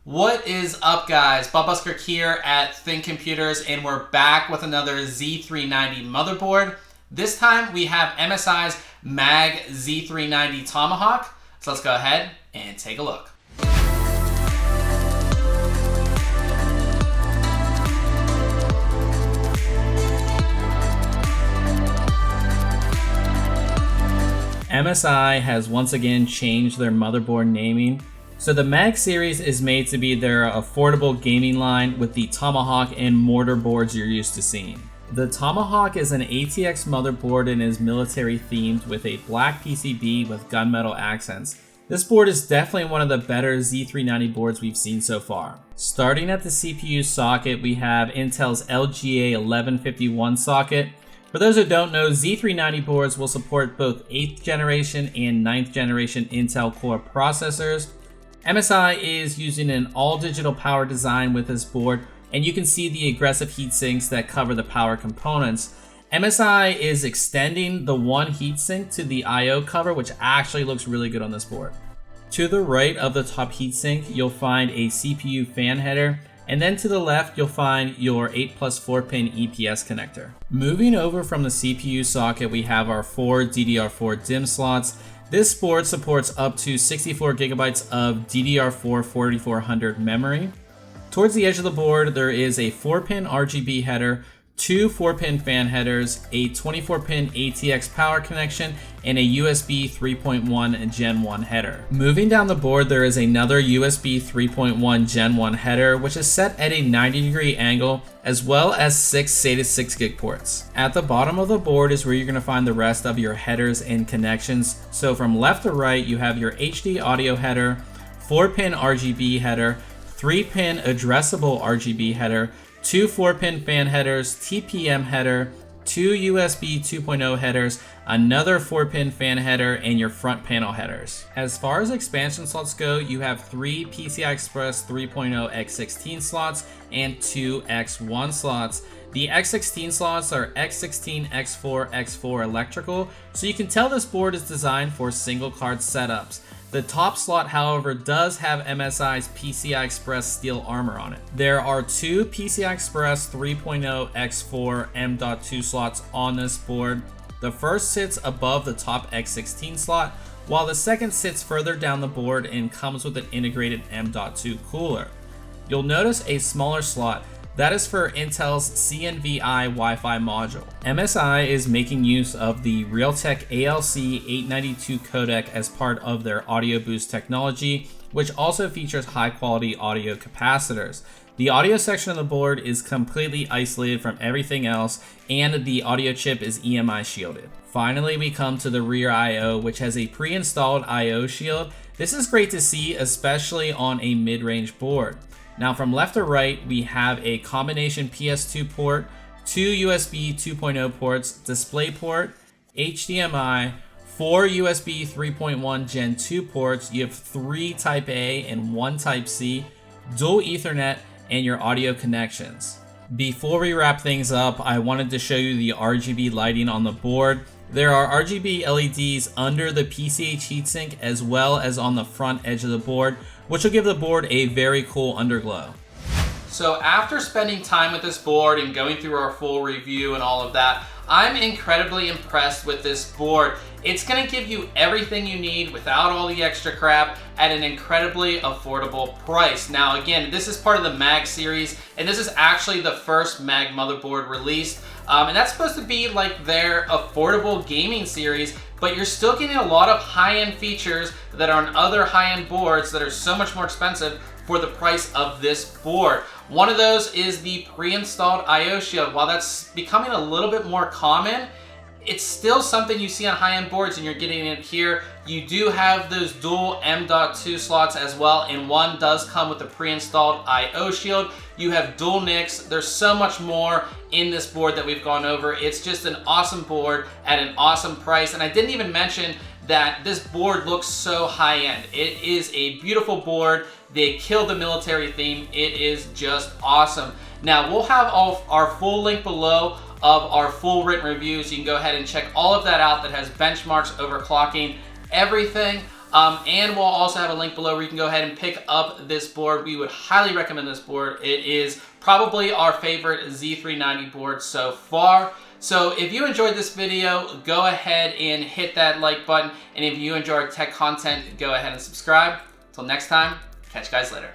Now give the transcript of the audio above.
What is up, guys? Bob Busker here at ThinkComputers, and we're back with another Z390 motherboard. This time we have MSI's MAG Z390 Tomahawk. So let's go ahead and take a look. MSI has once again changed their motherboard naming. So the MAG series is made to be their affordable gaming line with the Tomahawk and mortar boards you're used to seeing. The Tomahawk is an ATX motherboard and is military themed with a black PCB with gunmetal accents. This board is definitely one of the better Z390 boards we've seen so far. Starting at the CPU socket, we have Intel's LGA 1151 socket. For those who don't know, Z390 boards will support both 8th generation and 9th generation Intel Core processors. MSI is using an all-digital power design with this board, and you can see the aggressive heatsinks that cover the power components. MSI is extending the one heatsink to the I/O cover, which actually looks really good on this board. To the right of the top heatsink, you'll find a CPU fan header, and then to the left, you'll find your 8+4 pin EPS connector. Moving over from the CPU socket, we have our 4 DDR4 DIMM slots. This board supports up to 64 gigabytes of DDR4 4400 memory. Towards the edge of the board, there is a 4-pin RGB header, 2 4-pin fan headers, a 24-pin ATX power connection, and a USB 3.1 Gen 1 header. Moving down the board, there is another USB 3.1 Gen 1 header, which is set at a 90-degree angle, as well as 6 SATA 6GB ports. At the bottom of the board is where you're going to find the rest of your headers and connections. So from left to right, you have your HD audio header, 4-pin RGB header, 3-pin addressable RGB header, 2 4-pin fan headers, TPM header, 2 USB 2.0 headers, another 4-pin fan header, and your front panel headers. As far as expansion slots go, you have 3 PCI Express 3.0 X16 slots and 2 X1 slots. The X16 slots are X16, X4, X4 electrical, so you can tell this board is designed for single card setups. The top slot, however, does have MSI's PCI Express steel armor on it. There are 2 PCI Express 3.0 X4 M.2 slots on this board. The first sits above the top X16 slot, while the second sits further down the board and comes with an integrated M.2 cooler. You'll notice a smaller slot. That is for Intel's CNVI Wi-Fi module. MSI is making use of the Realtek ALC892 codec as part of their Audio Boost technology, which also features high-quality audio capacitors. The audio section of the board is completely isolated from everything else, and the audio chip is EMI shielded. Finally, we come to the rear I/O, which has a pre-installed I/O shield. This is great to see, especially on a mid-range board. Now from left to right, we have a combination PS2 port, 2 USB 2.0 ports, DisplayPort, HDMI, 4 USB 3.1 Gen 2 ports, you have 3 Type A and 1 Type C, dual Ethernet, and your audio connections. Before we wrap things up, I wanted to show you the RGB lighting on the board. There are RGB LEDs under the PCH heatsink as well as on the front edge of the board, which will give the board a very cool underglow. So after spending time with this board and going through our full review and all of that, I'm incredibly impressed with this board. It's gonna give you everything you need without all the extra crap at an incredibly affordable price. Now again, this is part of the MAG series, and this is actually the first MAG motherboard released. And that's supposed to be like their affordable gaming series, but you're still getting a lot of high-end features that are on other high-end boards that are so much more expensive for the price of this board. One of those is the pre-installed I/O shield. While that's becoming a little bit more common, it's still something you see on high-end boards, and you're getting it here. You do have those dual M.2 slots as well, and one does come with a pre-installed I/O shield. You have dual NICs. There's so much more in this board that we've gone over. It's just an awesome board at an awesome price, and I didn't even mention that this board looks so high-end. It is a beautiful board. They killed the military theme. It is just awesome. Now, we'll have our full link below of our full written reviews. You can go ahead and check all of that out that has benchmarks, overclocking, everything. And we'll also have a link below where you can go ahead and pick up this board. We would highly recommend this board. It is probably our favorite Z390 board so far. So if you enjoyed this video, go ahead and hit that like button. And if you enjoy our tech content, go ahead and subscribe. Until next time, catch you guys later.